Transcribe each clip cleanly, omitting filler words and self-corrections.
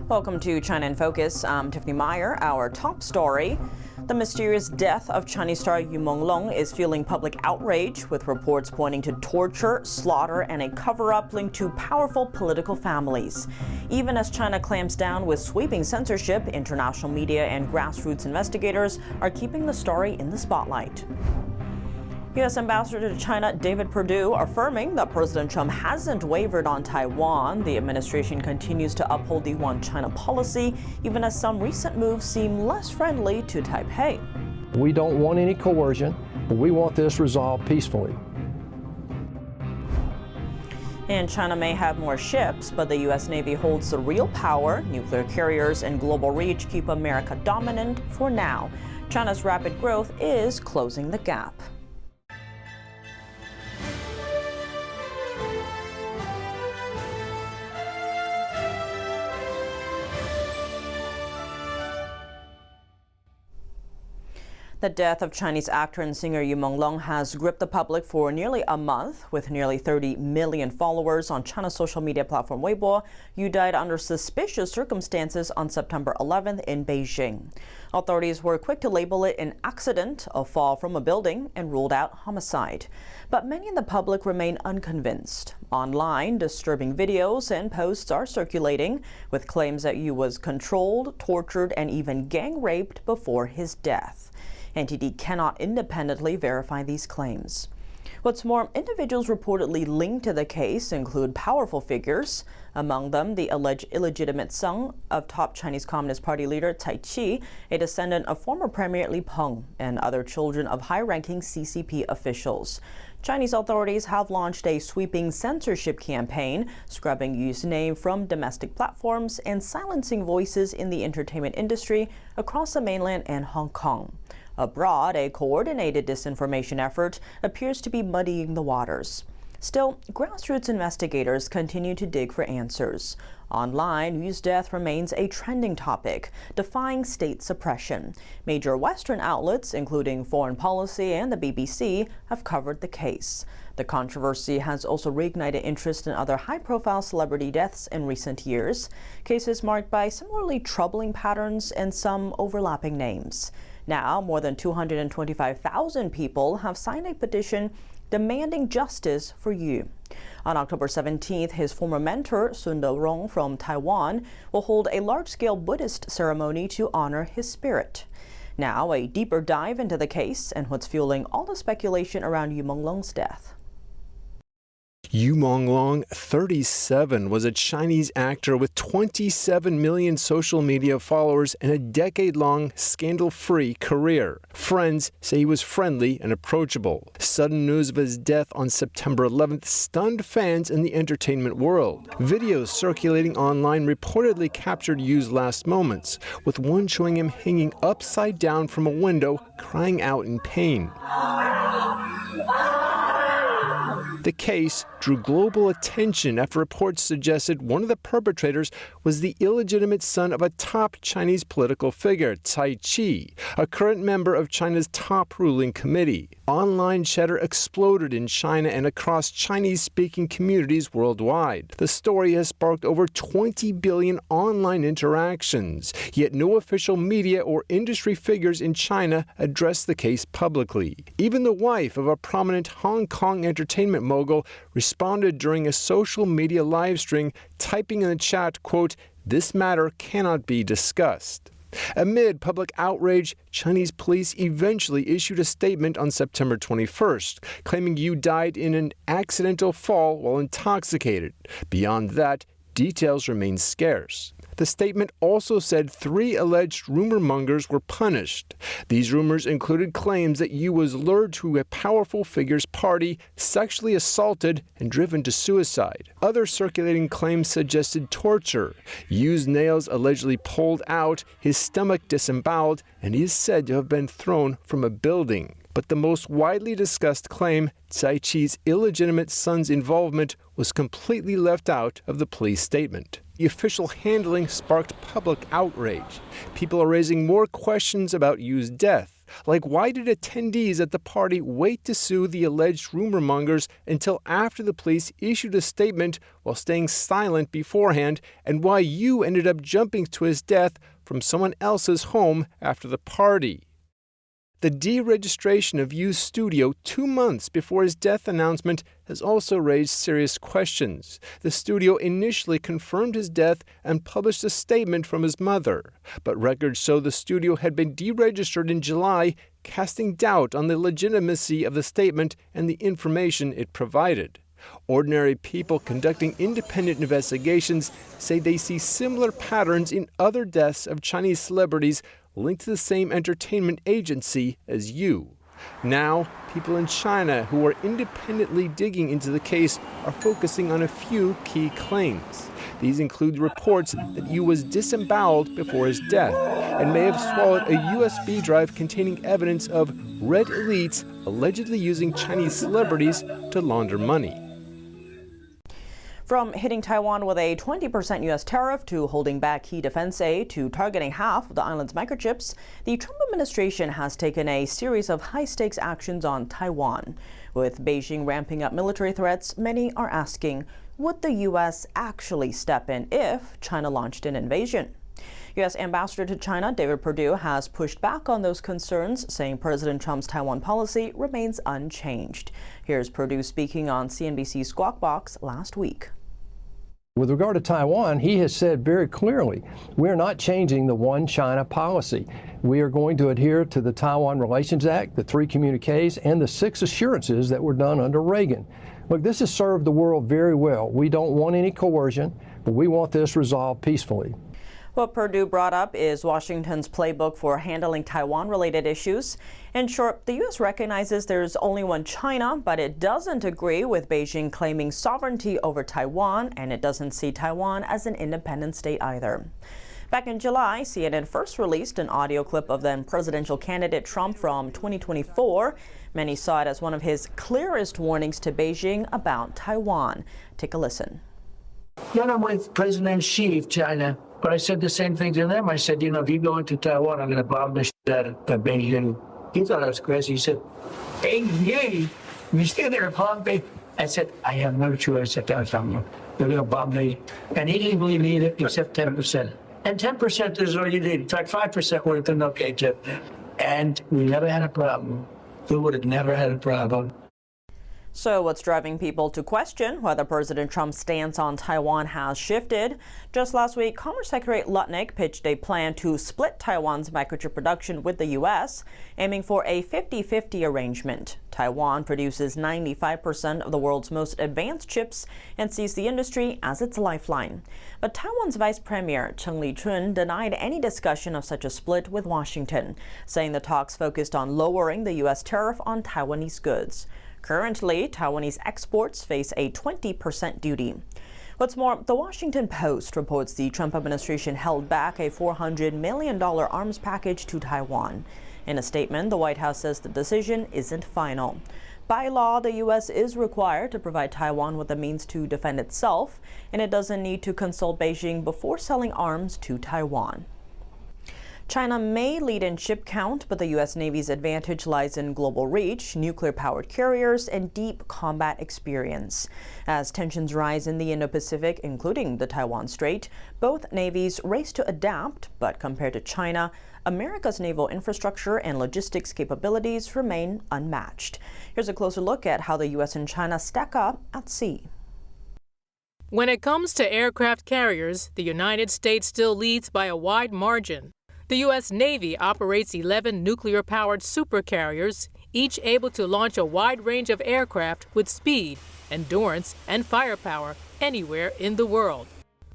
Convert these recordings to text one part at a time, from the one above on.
Welcome to China in Focus. I'm Tiffany Meyer. Our top story. The mysterious death of Chinese star Menglong is fueling public outrage, with reports pointing to torture, slaughter, and a cover-up linked to powerful political families. Even as China clamps down with sweeping censorship, international media and grassroots investigators are keeping the story in the spotlight. U.S. Ambassador to China David Perdue affirming that President Trump hasn't wavered on Taiwan. The administration continues to uphold the One China policy, even as some recent moves seem less friendly to Taipei. We don't want any coercion, but we want this resolved peacefully. And China may have more ships, but the U.S. Navy holds the real power. Nuclear carriers and global reach keep America dominant for now. China's rapid growth is closing the gap. The death of Chinese actor and singer Menglong has gripped the public for nearly a month. With nearly 30 million followers on China's social media platform Weibo, Yu died under suspicious circumstances on September 11th in Beijing. Authorities were quick to label it an accident, a fall from a building, and ruled out homicide. But many in the public remain unconvinced. Online, disturbing videos and posts are circulating with claims that Yu was controlled, tortured, and even gang raped before his death. NTD cannot independently verify these claims. What's more, individuals reportedly linked to the case include powerful figures, among them the alleged illegitimate son of top Chinese Communist Party leader Tsai Chi, a descendant of former Premier Li Peng, and other children of high-ranking CCP officials. Chinese authorities have launched a sweeping censorship campaign, scrubbing Yu's name from domestic platforms and silencing voices in the entertainment industry across the mainland and Hong Kong. Abroad, a coordinated disinformation effort appears to be muddying the waters. Still, grassroots investigators continue to dig for answers. Online, Yu's death remains a trending topic, defying state suppression. Major Western outlets, including Foreign Policy and the BBC, have covered the case. The controversy has also reignited interest in other high-profile celebrity deaths in recent years, cases marked by similarly troubling patterns and some overlapping names. Now, more than 225,000 people have signed a petition demanding justice for Yu. On October 17th, his former mentor, Sun De-rong from Taiwan, will hold a large-scale Buddhist ceremony to honor his spirit. Now, a deeper dive into the case and what's fueling all the speculation around Menglong's death. Menglong, 37, was a Chinese actor with 27 million social media followers and a decade-long scandal-free career. Friends say he was friendly and approachable. Sudden news of his death on September 11th stunned fans in the entertainment world. Videos circulating online reportedly captured Yu's last moments, with one showing him hanging upside down from a window, crying out in pain. The case drew global attention after reports suggested one of the perpetrators was the illegitimate son of a top Chinese political figure, Tsai Chi, a current member of China's top ruling committee. Online chatter exploded in China and across Chinese-speaking communities worldwide. The story has sparked over 20 billion online interactions, yet no official media or industry figures in China addressed the case publicly. Even the wife of a prominent Hong Kong entertainment mogul responded during a social media live stream, typing in the chat, quote, "This matter cannot be discussed." Amid public outrage, Chinese police eventually issued a statement on September 21st, claiming Yu died in an accidental fall while intoxicated. Beyond that, details remain scarce. The statement also said 3 alleged rumor mongers were punished. These rumors included claims that Yu was lured to a powerful figure's party, sexually assaulted, and driven to suicide. Other circulating claims suggested torture. Yu's nails allegedly pulled out, his stomach disemboweled, and he is said to have been thrown from a building. But the most widely discussed claim, Tsai Chi's illegitimate son's involvement, was completely left out of the police statement. The official handling sparked public outrage. People are raising more questions about Yu's death. Like, why did attendees at the party wait to sue the alleged rumor mongers until after the police issued a statement while staying silent beforehand, and why you ended up jumping to his death from someone else's home after the party? The deregistration of Yu's studio 2 months before his death announcement has also raised serious questions. The studio initially confirmed his death and published a statement from his mother, but records show the studio had been deregistered in July, casting doubt on the legitimacy of the statement and the information it provided. Ordinary people conducting independent investigations say they see similar patterns in other deaths of Chinese celebrities linked to the same entertainment agency as Yu. Now, people in China who are independently digging into the case are focusing on a few key claims. These include reports that Yu was disemboweled before his death and may have swallowed a USB drive containing evidence of red elites allegedly using Chinese celebrities to launder money. From hitting Taiwan with a 20% U.S. tariff to holding back key defense aid to targeting half of the island's microchips, the Trump administration has taken a series of high-stakes actions on Taiwan. With Beijing ramping up military threats, many are asking, would the U.S. actually step in if China launched an invasion? U.S. Ambassador to China David Perdue has pushed back on those concerns, saying President Trump's Taiwan policy remains unchanged. Here's Perdue speaking on CNBC's Squawk Box last week. With regard to Taiwan, he has said very clearly, we're not changing the one China policy. We are going to adhere to the Taiwan Relations Act, the 3 communiques, and the 6 assurances that were done under Reagan. Look, this has served the world very well. We don't want any coercion, but we want this resolved peacefully. What Perdue brought up is Washington's playbook for handling Taiwan-related issues. In short, the U.S. recognizes there's only one China, but it doesn't agree with Beijing claiming sovereignty over Taiwan, and it doesn't see Taiwan as an independent state either. Back in July, CNN first released an audio clip of then presidential candidate Trump from 2024. Many saw it as one of his clearest warnings to Beijing about Taiwan. Take a listen. Then I'm with President Xi of China. But I said the same thing to them. I said, you know, if you go into Taiwan, I'm going to bomb the shit out of Beijing. He thought I was crazy. He said, hey, yay, you stay there, Pompey. I said, I have no choice at that time. They're going to bomb me. And he didn't believe me either, except 10%. And 10% is all you need. In fact, 5% would have been okay, too. And we never had a problem. We would have never had a problem. So what's driving people to question whether President Trump's stance on Taiwan has shifted? Just last week, Commerce Secretary Lutnick pitched a plan to split Taiwan's microchip production with the U.S., aiming for a 50-50 arrangement. Taiwan produces 95% of the world's most advanced chips and sees the industry as its lifeline. But Taiwan's Vice Premier Cheng Li-chun denied any discussion of such a split with Washington, saying the talks focused on lowering the U.S. tariff on Taiwanese goods. Currently, Taiwanese exports face a 20% duty. What's more, the Washington Post reports the Trump administration held back a $400 million arms package to Taiwan. In a statement, the White House says the decision isn't final. By law, the U.S. is required to provide Taiwan with the means to defend itself, and it doesn't need to consult Beijing before selling arms to Taiwan. China may lead in ship count, but the U.S. Navy's advantage lies in global reach, nuclear-powered carriers, and deep combat experience. As tensions rise in the Indo-Pacific, including the Taiwan Strait, both navies race to adapt, but compared to China, America's naval infrastructure and logistics capabilities remain unmatched. Here's a closer look at how the U.S. and China stack up at sea. When it comes to aircraft carriers, the United States still leads by a wide margin. The U.S. Navy operates 11 nuclear-powered supercarriers, each able to launch a wide range of aircraft with speed, endurance, and firepower anywhere in the world.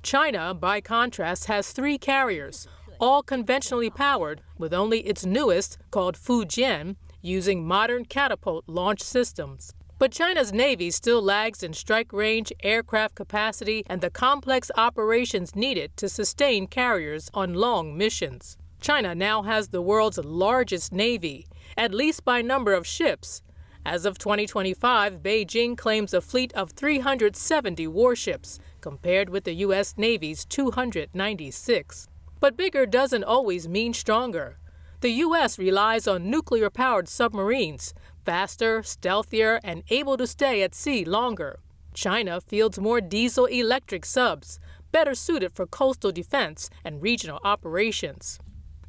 China, by contrast, has 3 carriers, all conventionally powered, with only its newest, called Fujian, using modern catapult launch systems. But China's Navy still lags in strike range, aircraft capacity, and the complex operations needed to sustain carriers on long missions. China now has the world's largest Navy, at least by number of ships. As of 2025, Beijing claims a fleet of 370 warships, compared with the U.S. Navy's 296. But bigger doesn't always mean stronger. The U.S. relies on nuclear-powered submarines, faster, stealthier, and able to stay at sea longer. China fields more diesel-electric subs, better suited for coastal defense and regional operations.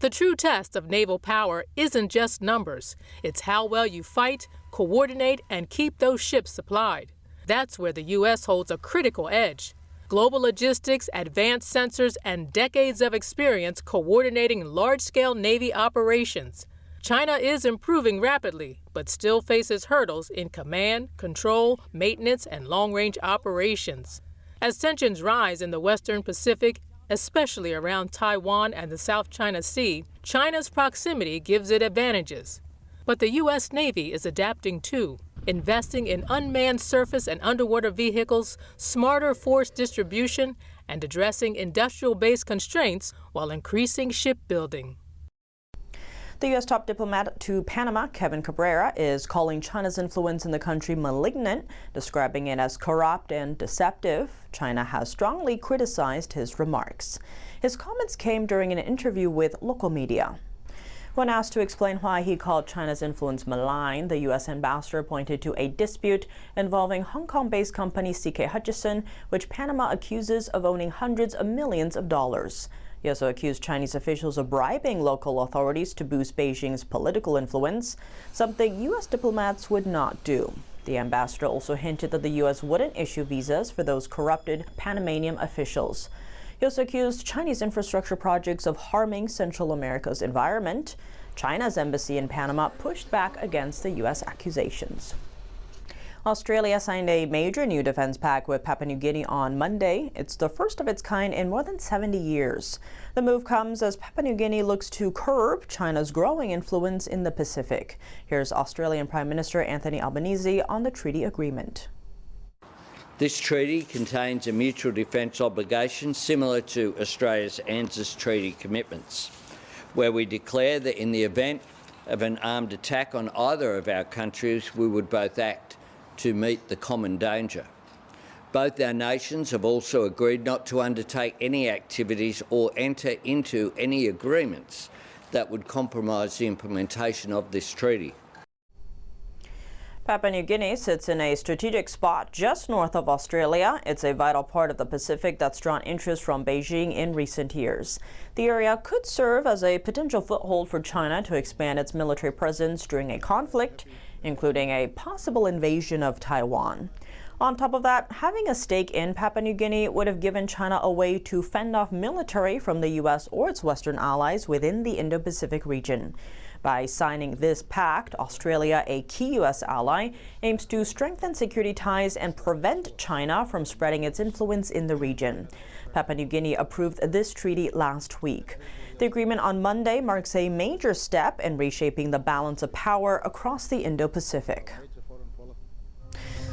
The true test of naval power isn't just numbers. It's how well you fight, coordinate, and keep those ships supplied. That's where the U.S. holds a critical edge. Global logistics, advanced sensors, and decades of experience coordinating large-scale Navy operations. China is improving rapidly, but still faces hurdles in command, control, maintenance, and long-range operations. As tensions rise in the Western Pacific, especially around Taiwan and the South China Sea, China's proximity gives it advantages. But the U.S. Navy is adapting too, investing in unmanned surface and underwater vehicles, smarter force distribution, and addressing industrial-based constraints while increasing shipbuilding. The U.S. top diplomat to Panama, Kevin Cabrera, is calling China's influence in the country malignant, describing it as corrupt and deceptive. China has strongly criticized his remarks. His comments came during an interview with local media. When asked to explain why he called China's influence malign, the U.S. ambassador pointed to a dispute involving Hong Kong-based company CK Hutchison, which Panama accuses of owning hundreds of millions of dollars. He also accused Chinese officials of bribing local authorities to boost Beijing's political influence, something U.S. diplomats would not do. The ambassador also hinted that the U.S. wouldn't issue visas for those corrupted Panamanian officials. He also accused Chinese infrastructure projects of harming Central America's environment. China's embassy in Panama pushed back against the U.S. accusations. Australia signed a major new defense pact with Papua New Guinea on Monday. It's the first of its kind in more than 70 years. The move comes as Papua New Guinea looks to curb China's growing influence in the Pacific. Here's Australian Prime Minister Anthony Albanese on the treaty agreement. This treaty contains a mutual defence obligation similar to Australia's ANZUS treaty commitments, where we declare that in the event of an armed attack on either of our countries, we would both act to meet the common danger. Both our nations have also agreed not to undertake any activities or enter into any agreements that would compromise the implementation of this treaty. Papua New Guinea sits in a strategic spot just north of Australia. It's a vital part of the Pacific that's drawn interest from Beijing in recent years. The area could serve as a potential foothold for China to expand its military presence during a conflict, including a possible invasion of Taiwan. On top of that, having a stake in Papua New Guinea would have given China a way to fend off military from the U.S. or its Western allies within the Indo-Pacific region. By signing this pact, Australia, a key U.S. ally, aims to strengthen security ties and prevent China from spreading its influence in the region. Papua New Guinea approved this treaty last week. The agreement on Monday marks a major step in reshaping the balance of power across the Indo-Pacific.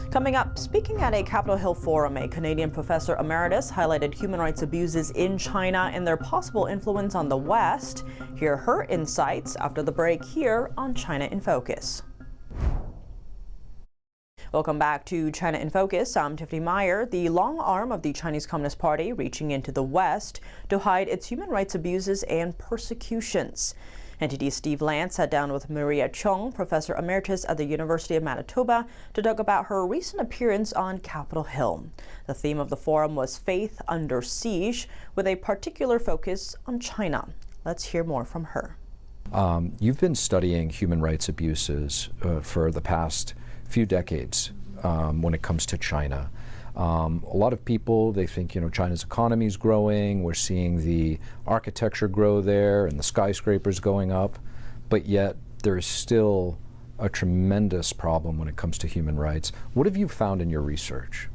Coming up, speaking at a Capitol Hill forum, a Canadian professor emeritus highlighted human rights abuses in China and their possible influence on the West. Hear her insights after the break here on China in Focus. Welcome back to China in Focus. I'm Tiffany Meyer. The long arm of the Chinese Communist Party reaching into the West to hide its human rights abuses and persecutions. NTD's Steve Lance sat down with Maria Chung, professor emeritus at the University of Manitoba, to talk about her recent appearance on Capitol Hill. The theme of the forum was Faith Under Siege, with a particular focus on China. Let's hear more from her. You've been studying human rights abuses for the past few decades when it comes to China. A lot of people, they think, China's economy is growing, we're seeing the architecture grow there and the skyscrapers going up, but yet there's still a tremendous problem when it comes to human rights. What have you found in your research?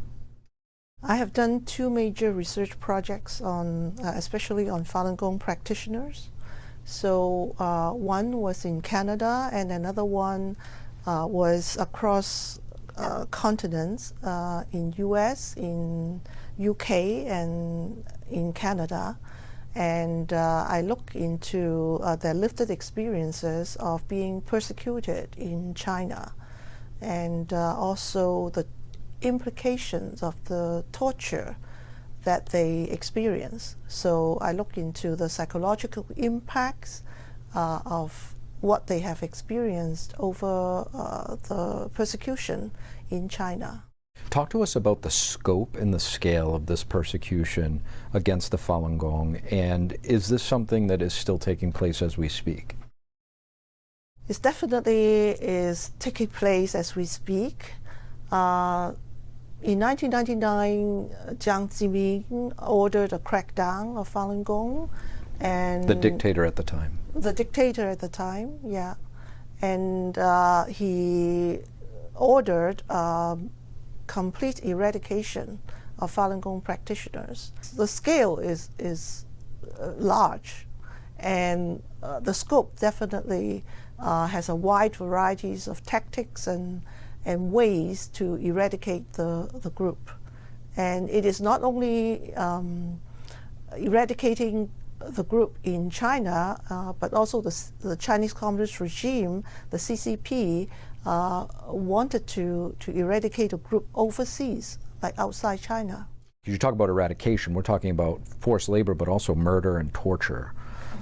I have done two major research projects on, especially on Falun Gong practitioners. So one was in Canada and another one was across continents in US, in UK, and in Canada. And I look into their lived experiences of being persecuted in China, and also the implications of the torture that they experience. So I look into the psychological impacts of what they have experienced over the persecution in China. Talk to us about the scope and the scale of this persecution against the Falun Gong, and is this something that is still taking place as we speak? It definitely is taking place as we speak. In 1999, Jiang Zemin ordered a crackdown of Falun Gong, and The dictator at the time. The dictator at the time, yeah, and he ordered complete eradication of Falun Gong practitioners. The scale is large, and the scope definitely has a wide varieties of tactics and ways to eradicate the group. And it is not only eradicating the group in China, but also the Chinese Communist regime, the CCP, wanted to eradicate a group overseas, like outside China. You talk about eradication, we're talking about forced labor, but also murder and torture.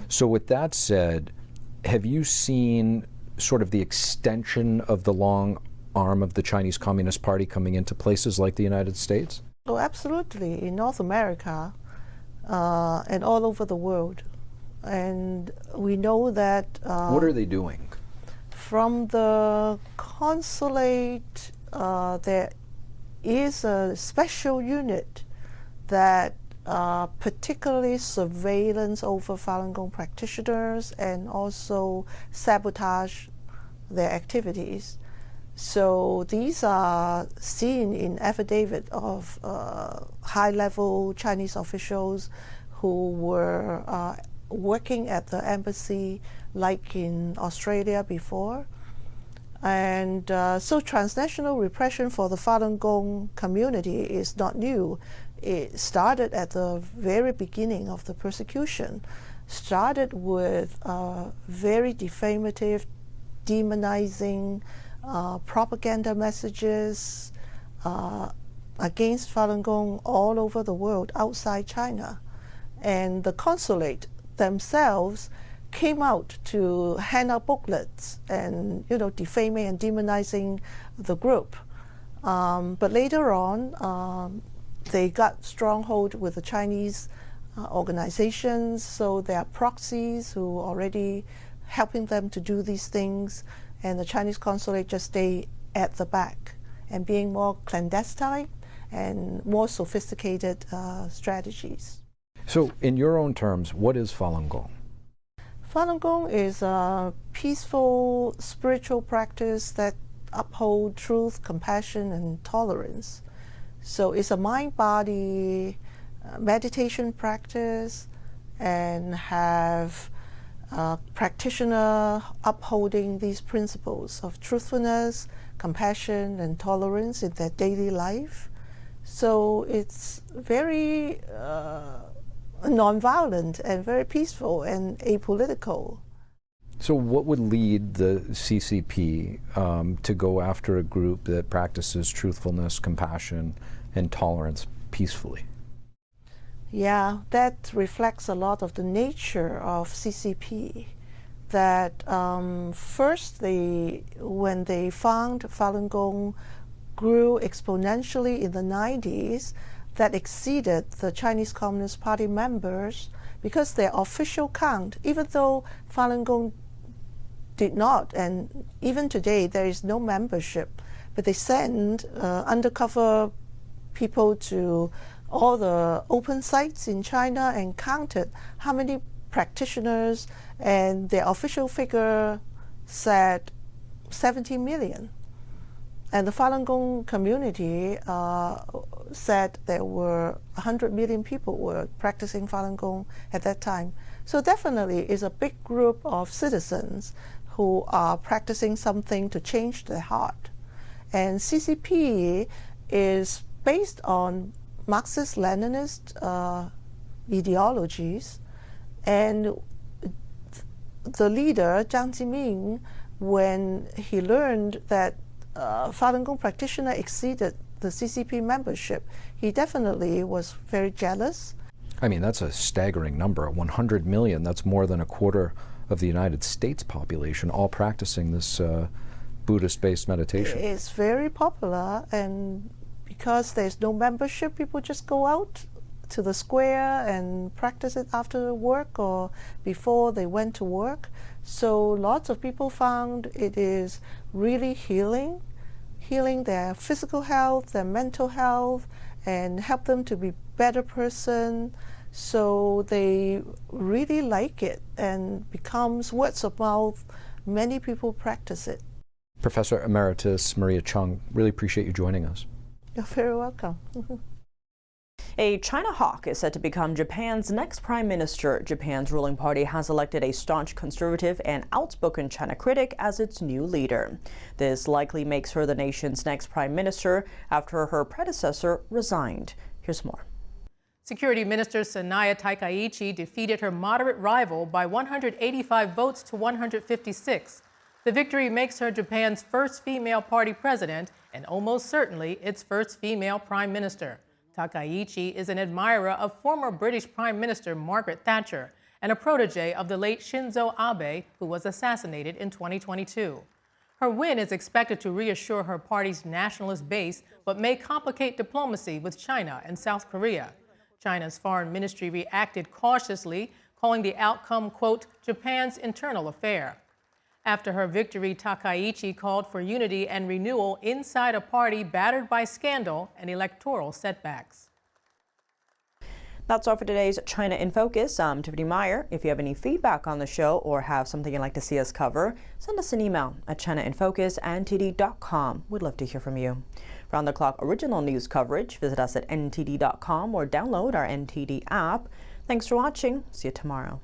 So with that said, have you seen sort of the extension of the long arm of the Chinese Communist Party coming into places like the United States? Oh, absolutely. In North America and all over the world. And we know that... what are they doing? From the consulate, there is a special unit that particularly surveillance over Falun Gong practitioners and also sabotage their activities. So these are seen in affidavit of high-level Chinese officials who were working at the embassy, like in Australia before. And so transnational repression for the Falun Gong community is not new. It started at the very beginning of the persecution, started with very defamative, demonizing propaganda messages against Falun Gong all over the world outside China. And the consulate themselves came out to hand out booklets and, defaming and demonizing the group. But later on, they got stronghold with the Chinese organizations, so there are proxies who are already helping them to do these things, and the Chinese consulate just stay at the back and being more clandestine and more sophisticated strategies. So in your own terms, what is Falun Gong? Falun Gong is a peaceful spiritual practice that uphold truth, compassion, and tolerance. So it's a mind-body meditation practice, and have practitioner upholding these principles of truthfulness, compassion, and tolerance in their daily life. So it's very nonviolent and very peaceful and apolitical. So what would lead the CCP to go after a group that practices truthfulness, compassion, and tolerance peacefully? Yeah, that reflects a lot of the nature of CCP. That first, when they found Falun Gong grew exponentially in the 90s, that exceeded the Chinese Communist Party members, because their official count, even though Falun Gong did not, and even today there is no membership, but they send undercover people to all the open sites in China and counted how many practitioners, and their official figure said 70 million. And the Falun Gong community said there were 100 million people were practicing Falun Gong at that time. So definitely it's a big group of citizens who are practicing something to change their heart. And CCP is based on Marxist-Leninist ideologies, and the leader, Jiang Zemin, when he learned that Falun Gong practitioner exceeded the CCP membership, he definitely was very jealous. I mean, that's a staggering number. 100 million, that's more than a quarter of the United States population all practicing this Buddhist-based meditation. It's very popular, and because there's no membership, people just go out to the square and practice it after work or before they went to work. So lots of people found it is really healing their physical health, their mental health, and help them to be better person. So they really like it and becomes words of mouth. Many people practice it. Professor Emeritus Maria Chung, really appreciate you joining us. You're very welcome. A China hawk is set to become Japan's next prime minister. Japan's ruling party has elected a staunch conservative and outspoken China critic as its new leader. This likely makes her the nation's next prime minister after her predecessor resigned. Here's more. Security Minister Sanaya Takaichi defeated her moderate rival by 185 votes to 156. The victory makes her Japan's first female party president and almost certainly its first female prime minister. Takaichi is an admirer of former British Prime Minister Margaret Thatcher and a protege of the late Shinzo Abe, who was assassinated in 2022. Her win is expected to reassure her party's nationalist base, but may complicate diplomacy with China and South Korea. China's foreign ministry reacted cautiously, calling the outcome, quote, Japan's internal affair. After her victory, Takaichi called for unity and renewal inside a party battered by scandal and electoral setbacks. That's all for today's China in Focus. I'm Tiffany Meyer. If you have any feedback on the show or have something you'd like to see us cover, send us an email at chinainfocus@ntd.com. We'd love to hear from you. Round-the-clock original news coverage, visit us at ntd.com or download our NTD app. Thanks for watching. See you tomorrow.